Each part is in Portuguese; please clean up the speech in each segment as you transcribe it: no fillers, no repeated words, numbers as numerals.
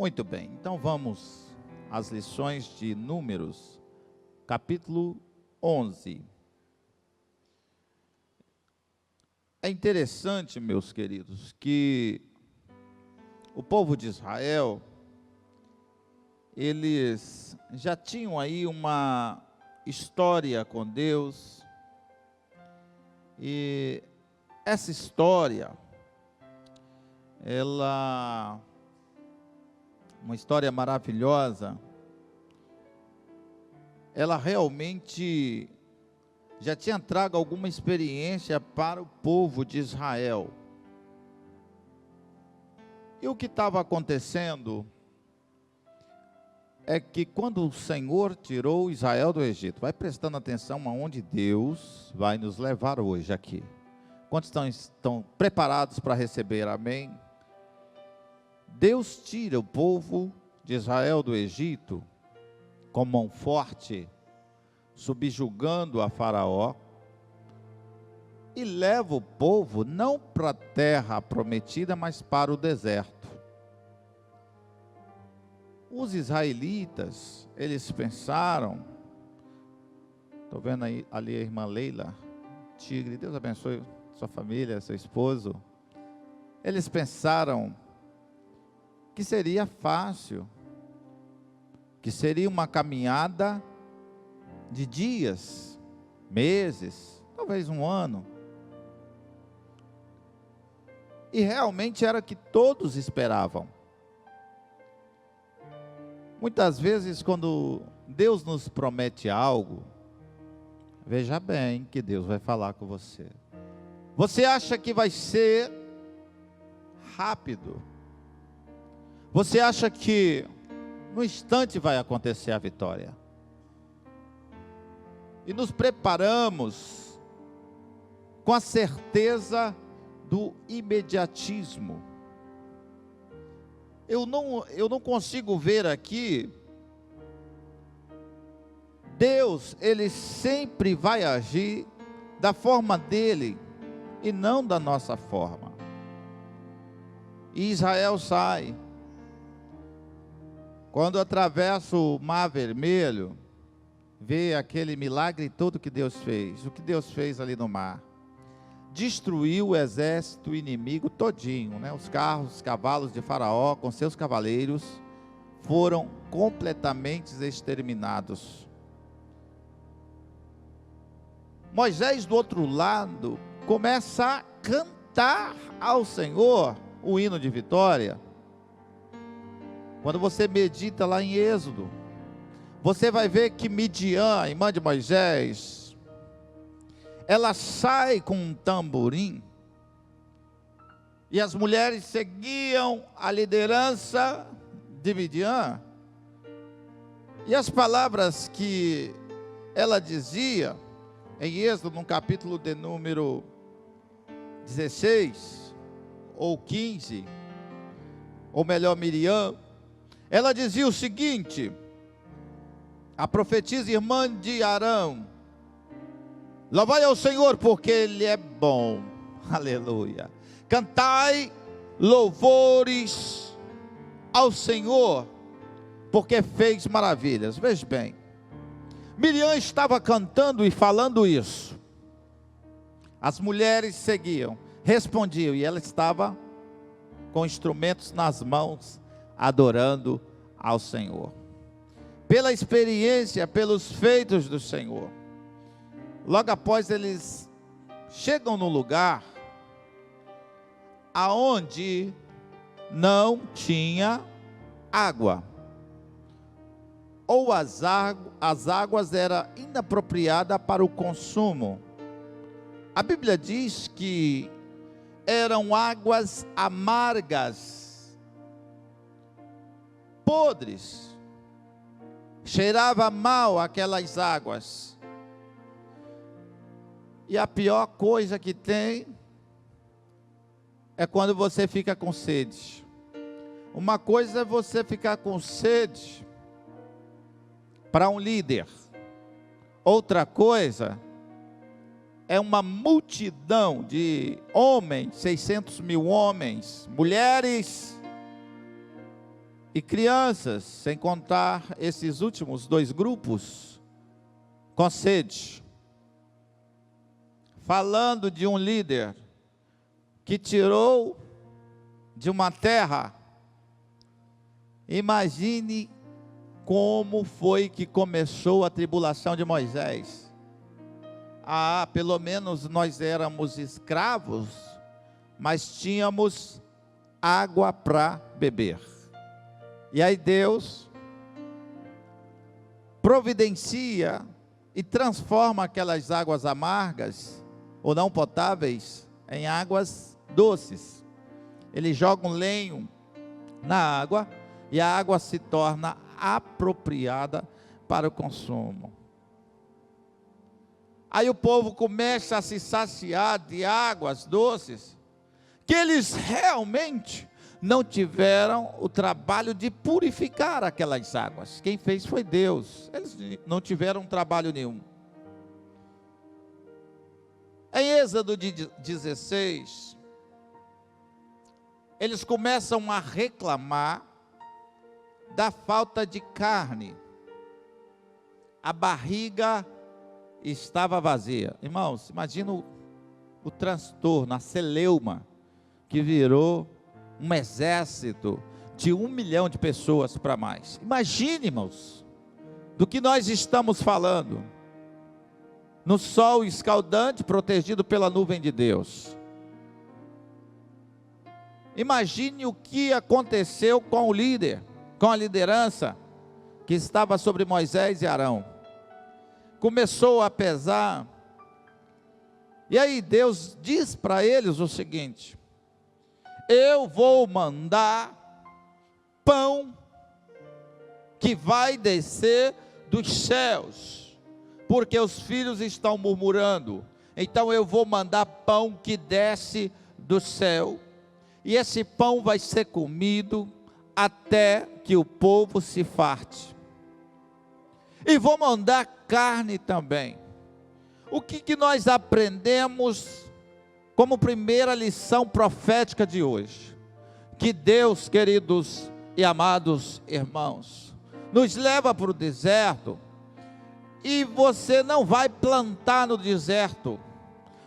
Muito bem, então vamos às lições de Números, capítulo 11. É interessante, meus queridos, que o povo de Israel, eles já tinham aí uma história com Deus, e essa história, uma história maravilhosa, ela realmente já tinha trago alguma experiência para o povo de Israel. E o que estava acontecendo é que quando o Senhor tirou Israel do Egito, vai prestando atenção aonde Deus vai nos levar hoje aqui. Quantos estão preparados para receber? Amém? Deus tira o povo de Israel do Egito com mão forte, subjugando a Faraó, e leva o povo não para a terra prometida, mas para o deserto. Os israelitas, eles pensaram, estou vendo aí, ali a irmã Leila, Tigre, Deus abençoe sua família, seu esposo. Eles pensaram que seria fácil, que seria uma caminhada de dias, meses, talvez um ano. E realmente era o que todos esperavam. Muitas vezes, quando Deus nos promete algo, veja bem que Deus vai falar com você. Você acha que vai ser rápido? Você acha que no instante vai acontecer a vitória? E nos preparamos com a certeza do imediatismo. Eu não consigo ver aqui, Deus, Ele sempre vai agir da forma dEle, e não da nossa forma. E Israel sai. Quando atravessa o Mar Vermelho, vê aquele milagre todo que Deus fez. O que Deus fez ali no mar? Destruiu o exército inimigo todinho, né? Os carros, os cavalos de Faraó com seus cavaleiros foram completamente exterminados. Moisés, do outro lado, começa a cantar ao Senhor o hino de vitória. Quando você medita lá em Êxodo, você vai ver que Midian, a irmã de Moisés, ela sai com um tamborim, e as mulheres seguiam a liderança de Midian, e as palavras que ela dizia, em Êxodo, no capítulo de número 16, ou 15, ou melhor, Miriam, ela dizia o seguinte, a profetisa irmã de Arão: louvai ao Senhor, porque Ele é bom, aleluia, cantai louvores ao Senhor, porque fez maravilhas. Veja bem, Miriam estava cantando e falando isso, as mulheres seguiam, respondiam, e ela estava com instrumentos nas mãos, adorando ao Senhor, pela experiência, pelos feitos do Senhor. Logo após, eles chegam no lugar aonde não tinha água, ou as águas eram inapropriadas para o consumo. A Bíblia diz que eram águas amargas, podres, cheirava mal aquelas águas. E a pior coisa que tem é quando você fica com sede. Uma coisa é você ficar com sede para um líder, outra coisa é uma multidão de homens, 600 mil homens, mulheres, e crianças, sem contar esses últimos 2 grupos, com sede. Falando de um líder que tirou de uma terra. Imagine como foi que começou a tribulação de Moisés. Pelo menos nós éramos escravos, mas tínhamos água para beber. E aí Deus providencia e transforma aquelas águas amargas ou não potáveis em águas doces. Ele joga um lenho na água e a água se torna apropriada para o consumo. Aí o povo começa a se saciar de águas doces, que eles realmente não tiveram o trabalho de purificar aquelas águas. Quem fez foi Deus. Eles não tiveram trabalho nenhum. Em Êxodo 16, eles começam a reclamar da falta de carne. A barriga estava vazia. Irmãos, imagina o transtorno, a celeuma, que virou um exército de 1 milhão de pessoas para mais. Imagine, irmãos, do que nós estamos falando. No sol escaldante, protegido pela nuvem de Deus. Imagine o que aconteceu com o líder, com a liderança que estava sobre Moisés e Arão. Começou a pesar. E aí Deus diz para eles o seguinte: eu vou mandar pão que vai descer dos céus, porque os filhos estão murmurando. Então eu vou mandar pão que desce do céu, e esse pão vai ser comido até que o povo se farte. E vou mandar carne também. O que nós aprendemos como primeira lição profética de hoje? Que Deus, queridos e amados irmãos, nos leva para o deserto, e você não vai plantar no deserto,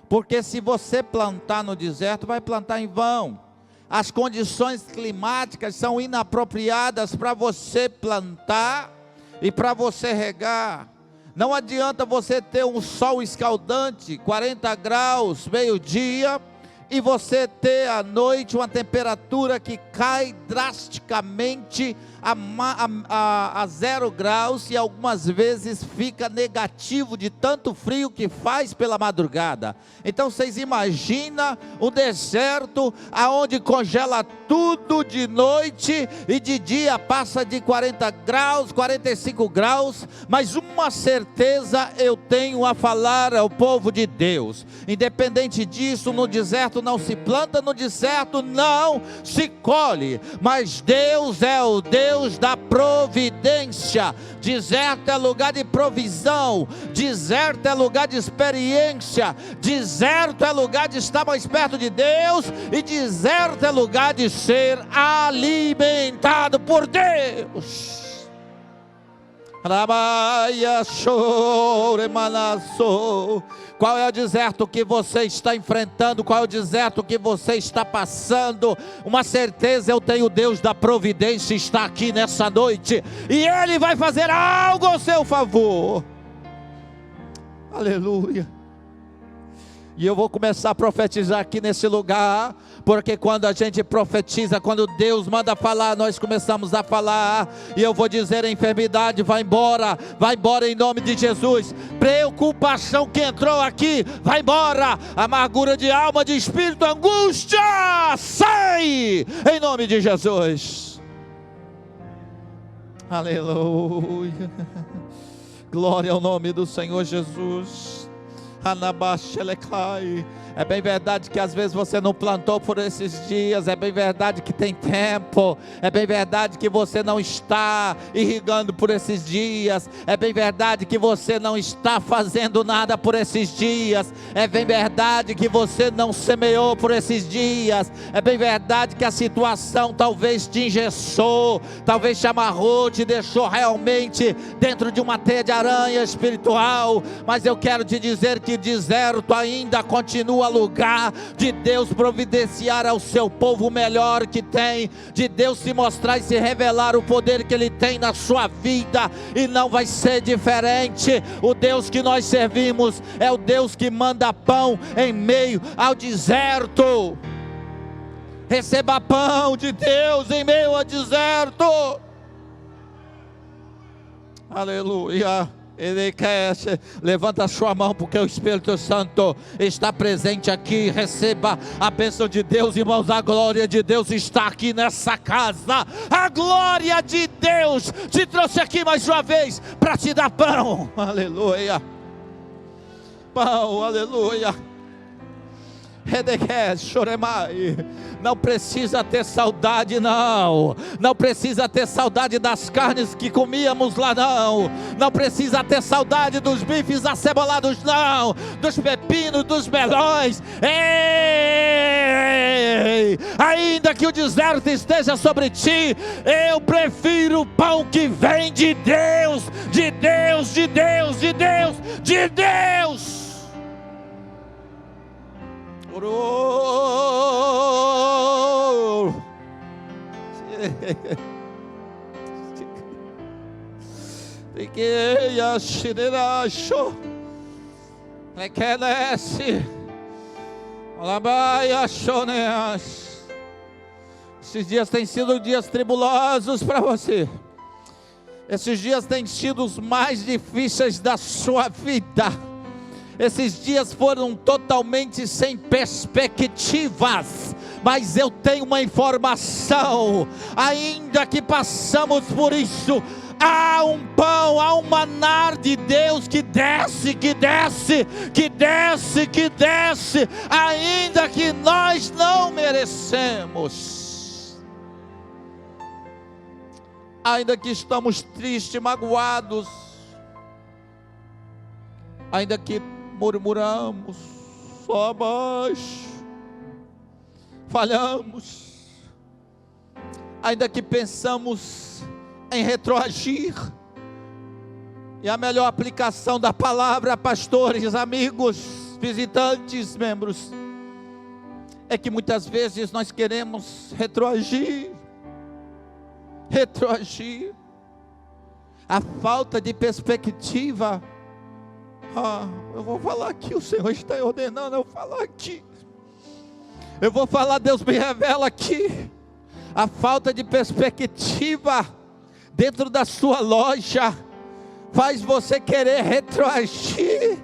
porque se você plantar no deserto, vai plantar em vão. As condições climáticas são inapropriadas para você plantar e para você regar. Não adianta você ter um sol escaldante, 40 graus, meio-dia, e você ter à noite uma temperatura que cai drasticamente a 0 graus, e algumas vezes fica negativo de tanto frio que faz pela madrugada. Então vocês imaginam o deserto aonde congela tudo de noite, e de dia passa de 40 graus, 45 graus, mas uma certeza eu tenho a falar ao povo de Deus: independente disso, no deserto não se planta, no deserto não se colhe, mas Deus é o Deus da providência. Deserto é lugar de provisão, deserto é lugar de experiência, deserto é lugar de estar mais perto de Deus, e deserto é lugar de ser alimentado por Deus. Qual é o deserto que você está enfrentando? Qual é o deserto que você está passando? Uma certeza eu tenho: Deus da providência está aqui nessa noite, e Ele vai fazer algo ao seu favor. Aleluia. E eu vou começar a profetizar aqui nesse lugar, porque quando a gente profetiza, quando Deus manda falar, nós começamos a falar. E eu vou dizer: a enfermidade vai embora em nome de Jesus. Preocupação que entrou aqui, vai embora. Amargura de alma, de espírito, angústia, sai em nome de Jesus. Aleluia. Glória ao nome do Senhor Jesus. É bem verdade que às vezes você não plantou por esses dias. É bem verdade que tem tempo. É bem verdade que você não está irrigando por esses dias. É bem verdade que você não está fazendo nada por esses dias. É bem verdade que você não semeou por esses dias. É bem verdade que a situação talvez te engessou, talvez te amarrou, te deixou realmente dentro de uma teia de aranha espiritual. Mas eu quero te dizer que deserto ainda continua lugar de Deus providenciar ao seu povo o melhor que tem, de Deus se mostrar e se revelar o poder que Ele tem na sua vida, e não vai ser diferente. O Deus que nós servimos é o Deus que manda pão em meio ao deserto. Receba pão de Deus em meio ao deserto. Aleluia. Ele quer, levanta a sua mão, porque o Espírito Santo está presente aqui. Receba a bênção de Deus, irmãos. A glória de Deus está aqui nessa casa. A glória de Deus te trouxe aqui mais uma vez para te dar pão. Aleluia. Pão, aleluia. Não precisa ter saudade, não. Não precisa ter saudade das carnes que comíamos lá, não. Não precisa ter saudade dos bifes acebolados, não. Dos pepinos, dos melões. Ei! Ainda que o deserto esteja sobre ti, eu prefiro o pão que vem de Deus. De Deus, de Deus, de Deus, de Deus. Esses dias têm sido dias tribulosos para você. Esses dias têm sido os mais difíceis da sua vida. Esses dias foram totalmente sem perspectivas, mas eu tenho uma informação: ainda que passamos por isso, há um pão, há um maná de Deus que desce, que desce, que desce, que desce, ainda que nós não merecemos, ainda que estamos tristes, magoados, ainda que murmuramos, só abaixo, falhamos, ainda que pensamos em retroagir. E a melhor aplicação da palavra, pastores, amigos, visitantes, membros, é que muitas vezes nós queremos retroagir. A falta de perspectiva. Eu vou falar aqui, o Senhor está ordenando eu falar aqui. Eu vou falar, Deus me revela aqui. A falta de perspectiva dentro da sua loja faz você querer retroagir,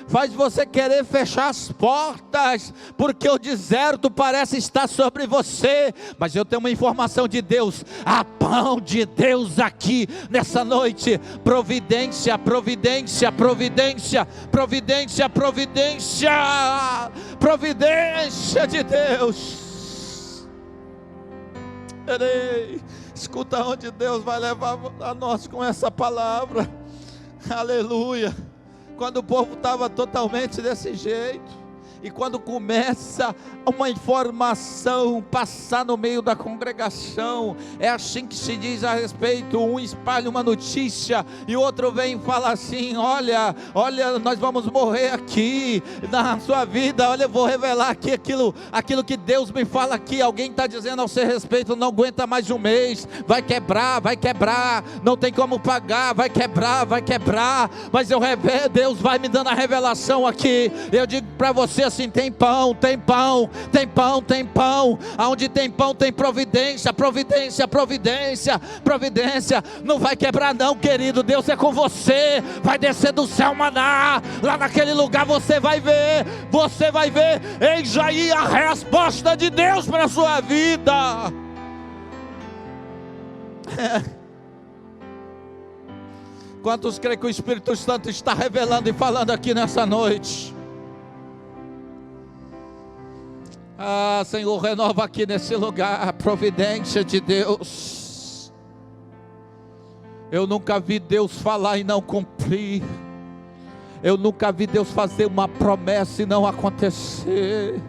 faz você querer fechar as portas, porque o deserto parece estar sobre você. Mas eu tenho uma informação de Deus: há pão de Deus aqui nessa noite. Providência, providência, providência, providência, providência, providência de Deus. Escuta onde Deus vai levar a nós com essa palavra. Aleluia. Quando o povo estava totalmente desse jeito, e quando começa uma informação passar no meio da congregação, é assim que se diz a respeito. Um espalha uma notícia e o outro vem e fala assim: olha, nós vamos morrer aqui na sua vida. Olha, eu vou revelar aqui aquilo que Deus me fala aqui. Alguém está dizendo ao seu respeito: não aguenta mais um mês, vai quebrar, não tem como pagar, vai quebrar. Mas Deus vai me dando a revelação aqui. Eu digo para você assim: tem pão. Aonde tem pão tem providência. Não vai quebrar não, querido. Deus é com você. Vai descer do céu maná. Lá naquele lugar você vai ver. Eis aí a resposta de Deus para a sua vida. Quantos creem que o Espírito Santo está revelando e falando aqui nessa noite? Ah, Senhor, renova aqui nesse lugar a providência de Deus. Eu nunca vi Deus falar e não cumprir. Eu nunca vi Deus fazer uma promessa e não acontecer.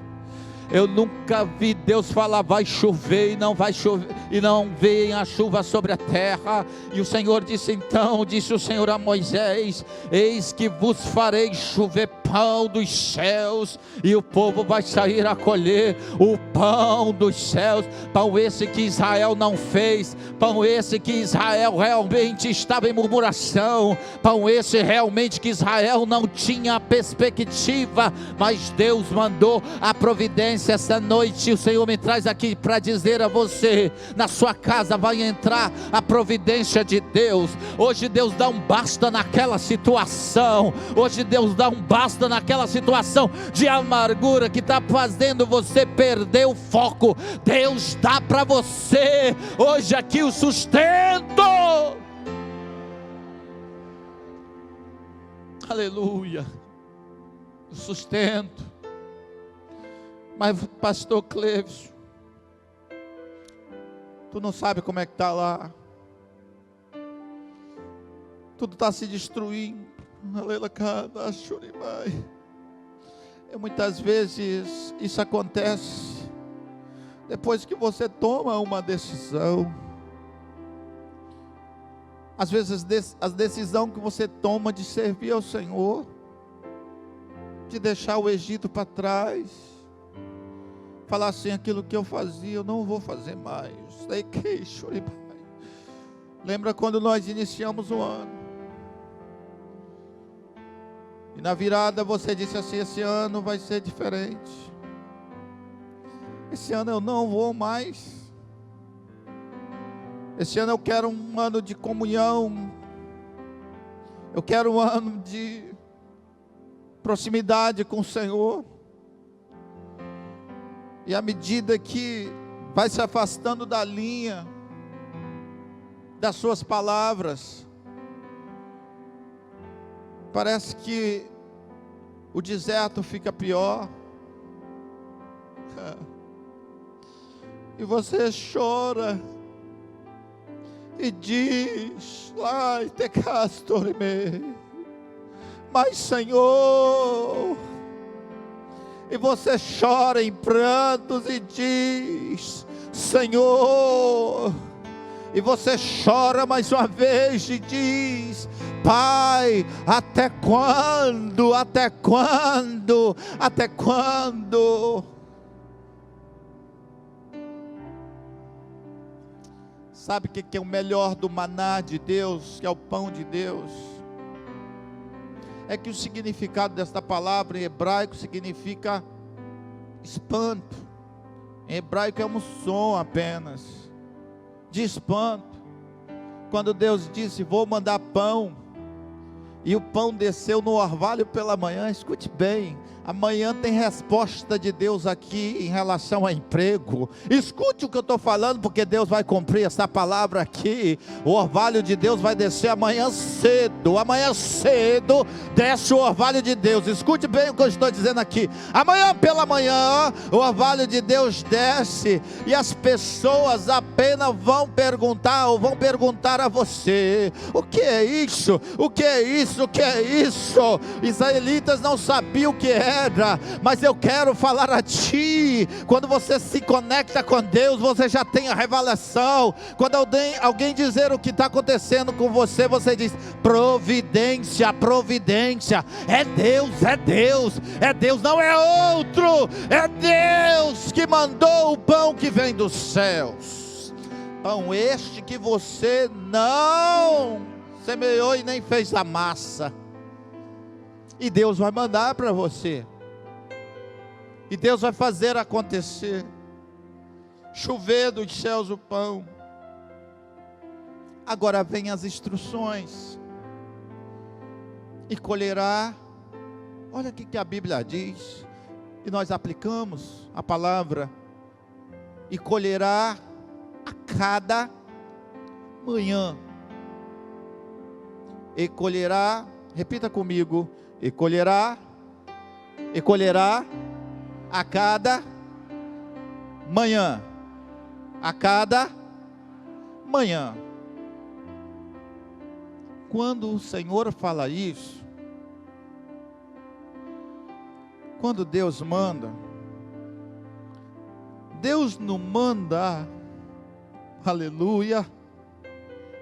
Eu nunca vi Deus falar vai chover e não vai chover, e não vem a chuva sobre a terra. E o Senhor disse então, disse o Senhor a Moisés: eis que vos farei chover pão dos céus, e o povo vai sair a colher o pão dos céus. Pão esse que Israel não fez, pão esse que Israel realmente estava em murmuração, pão esse realmente que Israel não tinha perspectiva, mas Deus mandou a providência. Essa noite o Senhor me traz aqui para dizer a você: na sua casa vai entrar a providência de Deus. Hoje Deus dá um basta naquela situação. Hoje Deus dá um basta naquela situação de amargura que está fazendo você perder o foco. Deus dá para você hoje aqui o sustento. Aleluia, o sustento. Mas pastor Cleves, tu não sabe como é que está lá. Tudo está se destruindo. E muitas vezes isso acontece depois que você toma uma decisão. Às vezes a decisão que você toma de servir ao Senhor, de deixar o Egito para trás, falar assim: aquilo que eu fazia eu não vou fazer mais. Lembra quando nós iniciamos o ano, e na virada você disse assim: esse ano vai ser diferente, esse ano eu não vou mais, esse ano eu quero um ano de comunhão, eu quero um ano de proximidade com o Senhor. E à medida que vai se afastando da linha das suas palavras, parece que o deserto fica pior. E você chora e diz: ai, te castorme, mas Senhor. E você chora em prantos e diz: Senhor. E você chora mais uma vez e diz: Pai, até quando? Até quando? Até quando? Sabe o que é o melhor do maná de Deus, que é o pão de Deus? É que o significado desta palavra em hebraico significa espanto. Em hebraico é um som apenas de espanto. Quando Deus disse: vou mandar pão, e o pão desceu no orvalho pela manhã, escute bem, amanhã tem resposta de Deus aqui em relação a emprego. Escute o que eu estou falando, porque Deus vai cumprir essa palavra aqui. O orvalho de Deus vai descer amanhã cedo desce o orvalho de Deus. Escute bem o que eu estou dizendo aqui. Amanhã pela manhã o orvalho de Deus desce, e as pessoas apenas vão perguntar a você: o que é isso? O que é isso? O que é isso? Israelitas não sabiam o que era, mas eu quero falar a ti: quando você se conecta com Deus, você já tem a revelação. Quando alguém dizer o que está acontecendo com você, você diz: providência, providência. É Deus, é Deus, é Deus, não é outro. É Deus que mandou o pão que vem dos céus. Pão este que você não semeou e nem fez a massa. E Deus vai mandar para você. E Deus vai fazer acontecer. Chover dos céus o pão. Agora vem as instruções. E colherá. Olha o que a Bíblia diz. E nós aplicamos a palavra. E colherá a cada manhã. E colherá, repita comigo: e colherá a cada manhã. A cada manhã. Quando o Senhor fala isso, quando Deus manda, Deus não manda, aleluia,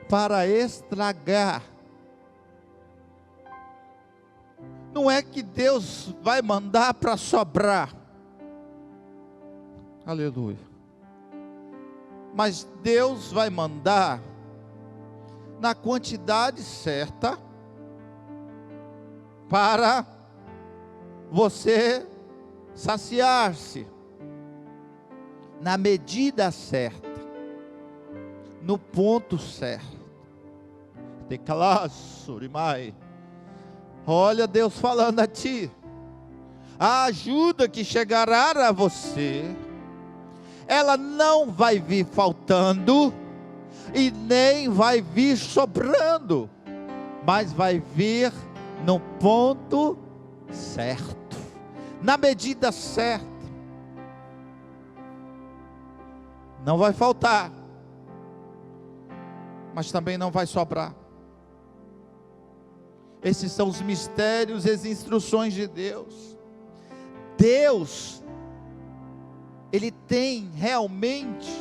para estragar. Não é que Deus vai mandar para sobrar, aleluia, mas Deus vai mandar na quantidade certa, para você saciar-se, na medida certa, no ponto certo. Decalaçurimai. Olha Deus falando a ti, a ajuda que chegará a você, ela não vai vir faltando, e nem vai vir sobrando, mas vai vir no ponto certo, na medida certa. Não vai faltar, mas também não vai sobrar. Esses são os mistérios e as instruções de Deus. Deus, Ele tem realmente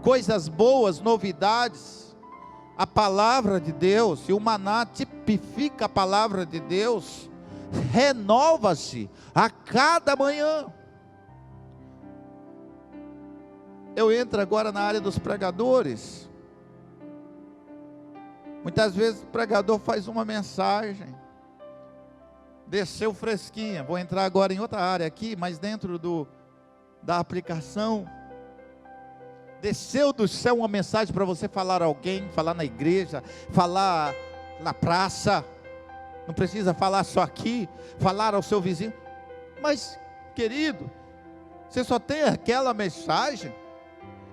coisas boas, novidades. A palavra de Deus, e o maná tipifica a palavra de Deus, renova-se a cada manhã. Eu entro agora na área dos pregadores. Muitas vezes o pregador faz uma mensagem, desceu fresquinha. Vou entrar agora em outra área aqui, mas dentro da aplicação. Desceu do céu uma mensagem para você falar a alguém, falar na igreja, falar na praça. Não precisa falar só aqui, falar ao seu vizinho. Mas, querido, você só tem aquela mensagem?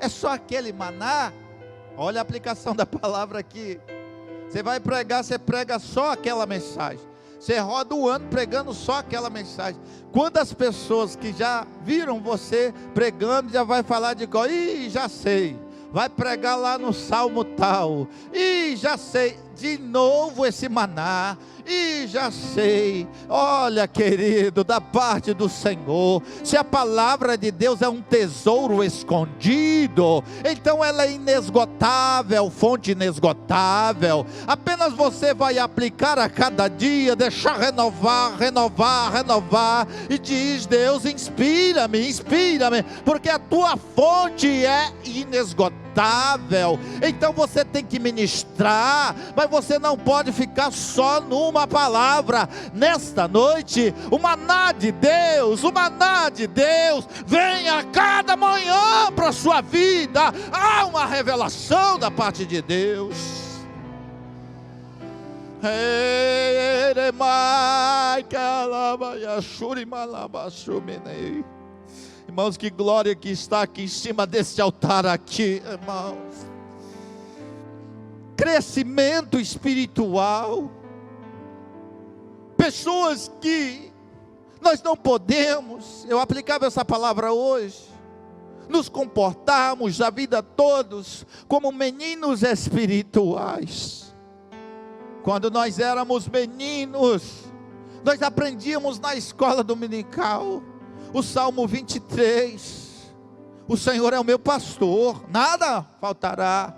É só aquele maná? Olha a aplicação da palavra aqui. Você vai pregar, você prega só aquela mensagem. Você roda o ano pregando só aquela mensagem. Quantas pessoas que já viram você pregando, já vai falar de igual, já sei, vai pregar lá no salmo tal, já sei, de novo esse maná, já sei. Olha, querido, da parte do Senhor, se a palavra de Deus é um tesouro escondido, então ela é inesgotável, fonte inesgotável. Apenas você vai aplicar a cada dia, deixar renovar, e diz: Deus, inspira-me, porque a tua fonte é inesgotável. Então você tem que ministrar, mas você não pode ficar só numa palavra. Nesta noite, o maná de Deus vem a cada manhã para a sua vida. Há uma revelação da parte de Deus. Irmãos, que glória que está aqui em cima desse altar aqui, irmãos. Crescimento espiritual. Pessoas que nós não podemos, eu aplicava essa palavra hoje, nos comportarmos a vida todos como meninos espirituais. Quando nós éramos meninos, nós aprendíamos na escola dominical o Salmo 23, o Senhor é o meu pastor, nada faltará.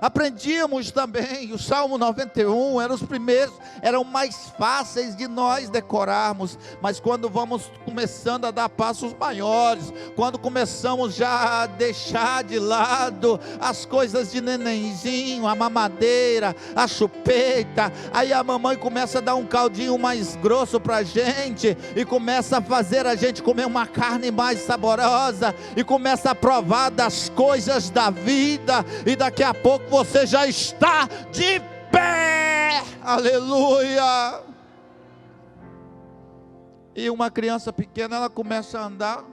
Aprendíamos também o Salmo 91, eram os primeiros, eram mais fáceis de nós decorarmos, mas quando vamos começando a dar passos maiores, quando começamos já a deixar de lado as coisas de nenenzinho, a mamadeira, a chupeta, aí a mamãe começa a dar um caldinho mais grosso para a gente, e começa a fazer a gente comer uma carne mais saborosa, e começa a provar das coisas da vida, e daqui a pouco você já está de pé, aleluia. E uma criança pequena, ela começa a andar,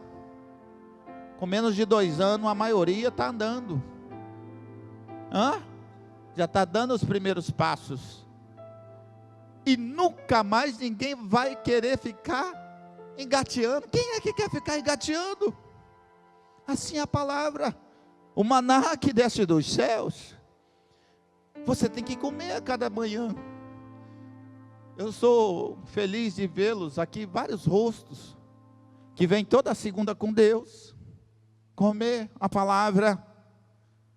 com menos de 2 anos, a maioria está andando, já está dando os primeiros passos, e nunca mais ninguém vai querer ficar engateando. Quem é que quer ficar engateando? Assim é a palavra, o maná que desce dos céus, você tem que comer a cada manhã. Eu sou feliz de vê-los aqui, vários rostos, que vêm toda segunda com Deus, comer a palavra.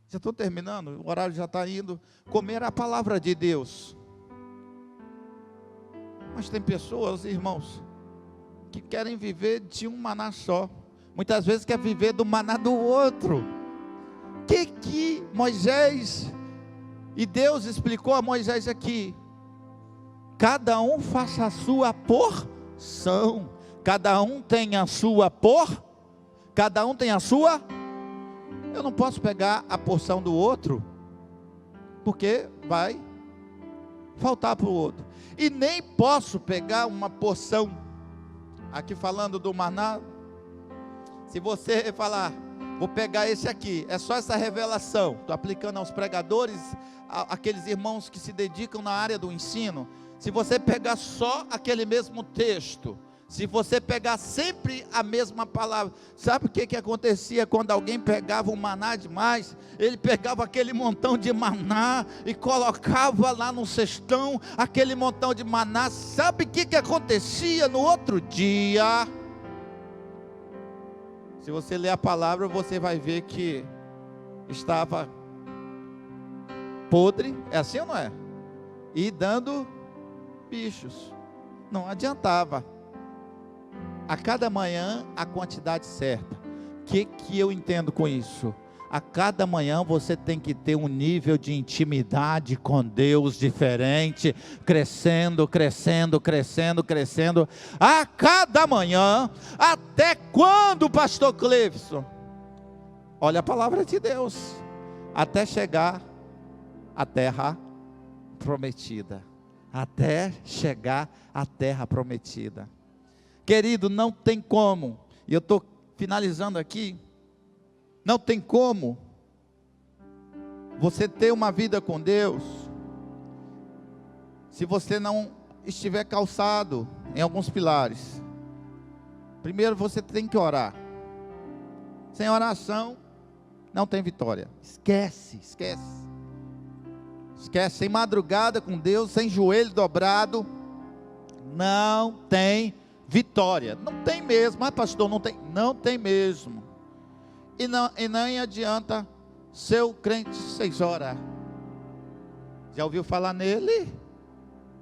Já estou terminando, o horário já está indo. Comer a palavra de Deus. Mas tem pessoas, irmãos, que querem viver de um maná só. Muitas vezes quer viver do maná do outro. Que Moisés e Deus explicou a Moisés aqui: cada um faça a sua porção. Cada um tem a sua cada um tem a sua. Eu não posso pegar a porção do outro, porque vai faltar para o outro. E nem posso pegar uma porção, aqui falando do maná, se você falar, vou pegar esse aqui, é só essa revelação, estou aplicando aos pregadores, aqueles irmãos que se dedicam na área do ensino. Se você pegar só aquele mesmo texto, se você pegar sempre a mesma palavra, sabe o que acontecia quando alguém pegava um maná demais? Ele pegava aquele montão de maná e colocava lá no cestão, aquele montão de maná. Sabe o que acontecia no outro dia? Se você ler a palavra, você vai ver que estava podre, é assim ou não é? E dando bichos, não adiantava. A cada manhã a quantidade certa. O que eu entendo com isso? A cada manhã você tem que ter um nível de intimidade com Deus diferente, crescendo, crescendo, crescendo, crescendo, a cada manhã. Até quando, pastor Cleveson? Olha a palavra de Deus, até chegar à terra prometida, até chegar à terra prometida. Querido, não tem como, e eu estou finalizando aqui, não tem como você ter uma vida com Deus, se você não estiver calçado em alguns pilares. Primeiro você tem que orar, sem oração não tem vitória, esquece, sem madrugada com Deus, sem joelho dobrado, não tem vitória, não tem mesmo. Mas pastor, não tem mesmo. E não adianta ser o crente 6 horas. Já ouviu falar nele?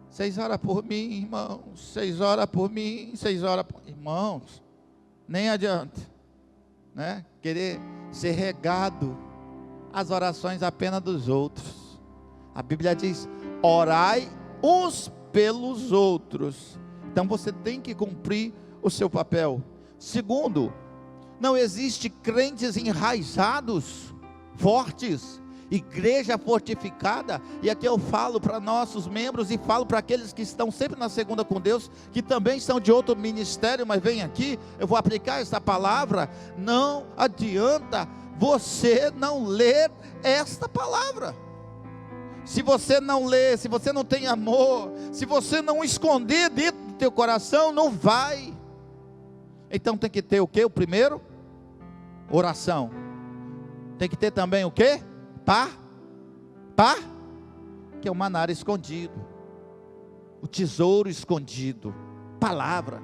6 horas por mim, irmãos, 6 horas por mim, 6 horas por... Irmãos, nem adianta, né? Querer ser regado às orações apenas dos outros. A Bíblia diz: orai uns pelos outros. Então você tem que cumprir o seu papel. Segundo, não existe crentes enraizados, fortes, igreja fortificada. E aqui eu falo para nossos membros e falo para aqueles que estão sempre na segunda com Deus, que também são de outro ministério, mas vem aqui, eu vou aplicar essa palavra. Não adianta você não ler esta palavra. Se você não lê, se você não tem amor, se você não esconder dentro do teu coração, não vai. Então tem que ter o quê? O primeiro, oração. Tem que ter também o quê? Que é o maná escondido, o tesouro escondido, palavra.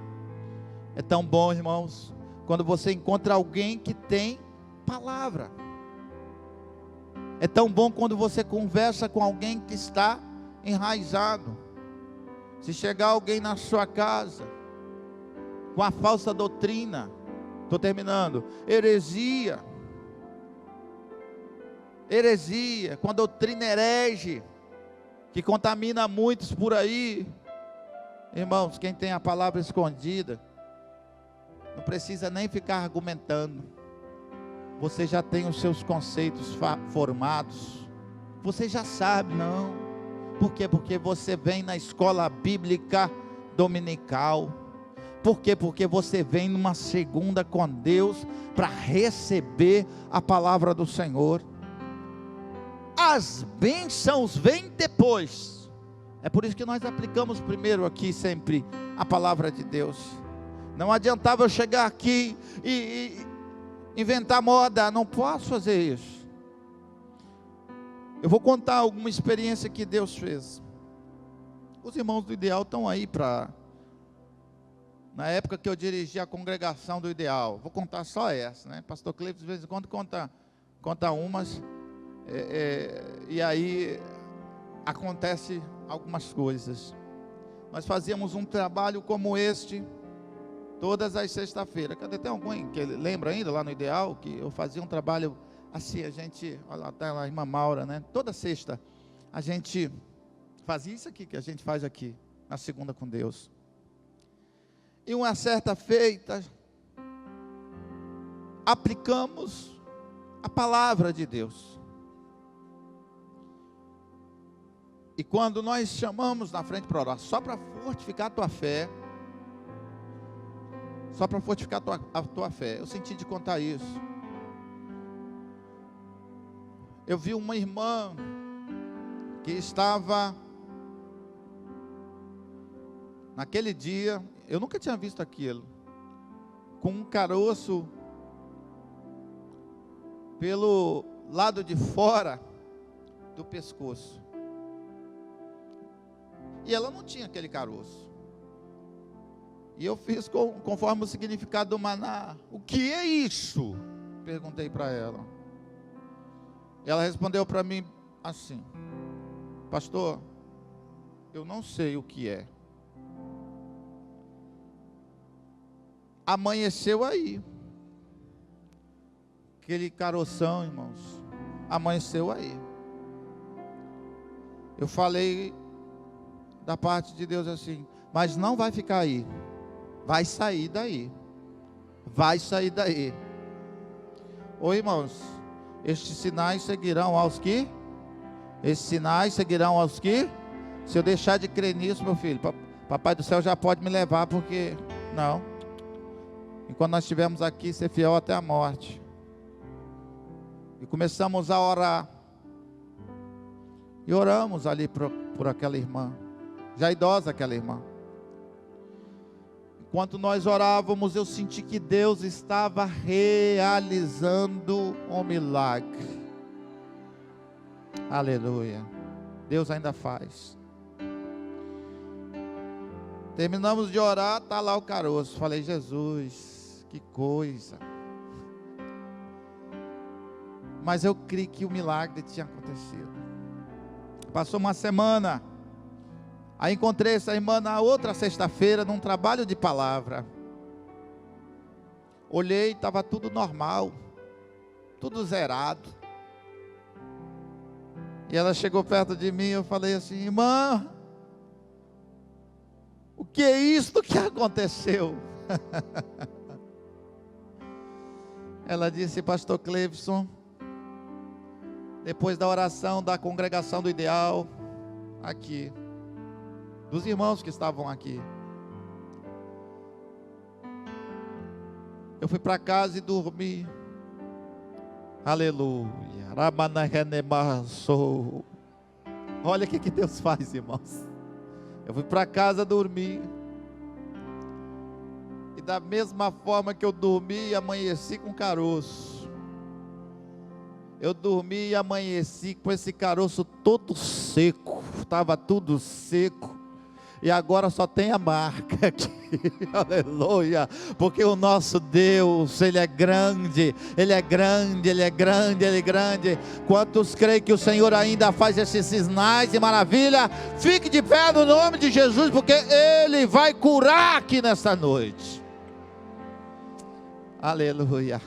É tão bom, irmãos, quando você encontra alguém que tem palavra. É tão bom quando você conversa com alguém que está enraizado. Se chegar alguém na sua casa com a falsa doutrina, estou terminando, heresia, com a doutrina herege, que contamina muitos por aí. Irmãos, quem tem a palavra escondida, não precisa nem ficar argumentando. Você já tem os seus conceitos formados. Você já sabe, não. Por quê? Porque você vem na escola bíblica dominical. Por quê? Porque você vem numa segunda com Deus para receber a palavra do Senhor. As bênçãos vêm depois. É por isso que nós aplicamos primeiro aqui sempre a palavra de Deus. Não adiantava eu chegar aqui e inventar moda, não posso fazer isso. Eu vou contar alguma experiência que Deus fez. Os irmãos do Ideal estão aí para... Na época que eu dirigi a congregação do Ideal, vou contar só essa, né? Pastor Cleves de vez em quando conta umas, e aí acontece algumas coisas. Nós fazíamos um trabalho como este, todas as sextas-feiras. Cadê? Tem alguém que lembra ainda lá no Ideal, que eu fazia um trabalho assim, a gente, olha lá, tá lá a irmã Maura, né? Toda sexta, a gente fazia isso aqui que a gente faz aqui, na segunda com Deus. E uma certa feita, aplicamos a palavra de Deus. E quando nós chamamos na frente para orar, só para fortificar a tua fé, só para fortificar a tua fé, eu senti de contar isso. Eu vi uma irmã que estava, naquele dia, eu nunca tinha visto aquilo, com um caroço pelo lado de fora do pescoço. E ela não tinha aquele caroço. E eu fiz conforme o significado do maná. O que é isso? Perguntei para ela. Ela respondeu para mim assim: pastor, eu não sei o que é. Amanheceu aí. Aquele caroção, irmãos, amanheceu aí. Eu falei da parte de Deus assim: mas não vai ficar aí, vai sair daí, vai sair daí. Ô irmãos, estes sinais seguirão aos que? Esses sinais seguirão aos que? Se eu deixar de crer nisso, meu filho, papai do céu já pode me levar, porque não. Enquanto nós estivermos aqui, ser fiel até a morte. E começamos a orar. E oramos ali por aquela irmã, já idosa aquela irmã. Enquanto nós orávamos, eu senti que Deus estava realizando um milagre. Aleluia. Deus ainda faz. Terminamos de orar, está lá o caroço. Falei: Jesus, que coisa. Mas eu creio que o milagre tinha acontecido. Passou uma semana. Aí encontrei essa irmã na outra sexta-feira, num trabalho de palavra. Olhei, estava tudo normal, tudo zerado. E ela chegou perto de mim, eu falei assim: irmã, o que é isto que aconteceu? Ela disse: pastor Cleveson, depois da oração da congregação do Ideal, aqui, dos irmãos que estavam aqui, eu fui para casa e dormi. Aleluia. Olha o que Deus faz, irmãos. Eu fui para casa dormir. E da mesma forma que eu dormi, amanheci com caroço. Eu dormi e amanheci com esse caroço todo seco. Estava tudo seco. E agora só tem a marca aqui. Aleluia. Porque o nosso Deus, Ele é grande. Ele é grande, Ele é grande, Ele é grande. Quantos creem que o Senhor ainda faz esses sinais e maravilha? Fique de pé no nome de Jesus, porque Ele vai curar aqui nesta noite. Aleluia.